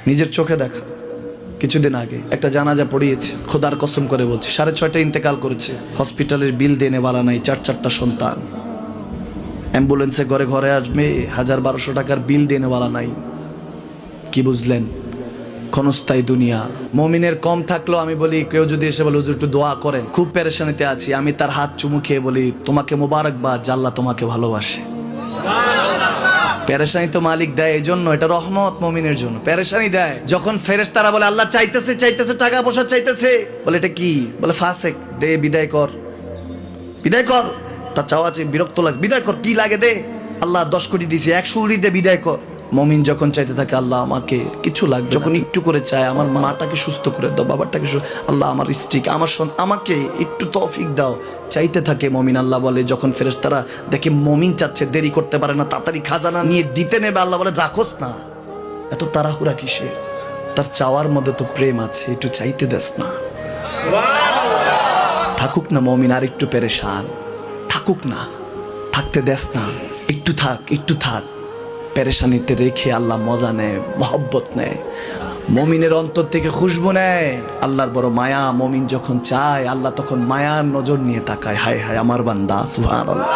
নিজের চোখে দেখা। কিছুদিন আগে একটা জানাজা পড়িয়েছে, খোদার কসম করে বলছে 6:30 ইন্তেকাল করেছে। হসপিটালের বিল দেনেওয়ালা নাই, 4 সন্তান। অ্যাম্বুলেন্সে ঘরে ঘরে আসবে, 1000-1200 টাকার বিল দেনেওয়ালা নাই। কি বুঝলেন? ক্ষণস্থায়ী দুনিয়া। মুমিনের কম থাকলেও আমি বলি, কেউ যদি এসে বলে হুজুর একটু দোয়া করেন, খুব পেরেশানিতে আছি, আমি তার হাত চুমু খেয়ে বলি তোমাকে মোবারকবাদ, আল্লাহ তোমাকে ভালোবাসে। পেরেশানি তো মালিক দেয়, এই জন্য এটা রহমত মুমিনের জন্য। পেরেশানি দেয় যখন ফেরেশতারা বলে আল্লাহ চাইতেছে চাইতেছে, টাকা পয়সা চাইতেছে, বলে এটা কি? বলে ফাসেক, দে বিদায় কর, বিদায় কর। তার চাওয়া আছে, বিরক্ত লাগে, বিদায় কর, কি লাগে দে। আল্লাহ 10 কোটি দিয়েছে, 100 কোটি দে, বিদায় কর। মুমিন যখন চাইতে থাকে আল্লাহ আমাকে কিছু লাগবে, যখন একটু করে চায় আমার মাটাকে সুস্থ করে দাও, বাবাটাকে আল্লাহ আমার স্ত্রীকে, আমার আমাকে একটু তৌফিক দাও, চাইতে থাকে মুমিন। আল্লাহ বলে যখন ফেরেশতারা দেখে মুমিন চাচ্ছে, দেরি করতে পারে না, তাড়াতাড়ি খাজানা নিয়ে দিতে নেবে, আল্লাহ বলে রাখোস না, এত তাড়াহুড়া কিসে? তার চাওয়ার মধ্যে তো প্রেম আছে, একটু চাইতে দেস না। থাকুক না মুমিন আর একটু পেরেশান, থাকুক না, থাকতে দেস না, একটু থাক, একটু থাক। পেরেশানিতে রেখে আল্লাহ মজা নেয়, মহব্বত নেয়, মুমিনের অন্তর থেকে খুশবু নেয়। আল্লাহর বড় মায়া, মুমিন যখন চায় আল্লাহ তখন মায়ার নজর নিয়ে তাকায়, হায় হায় আমার বান্দা, সুবহানাল্লাহ।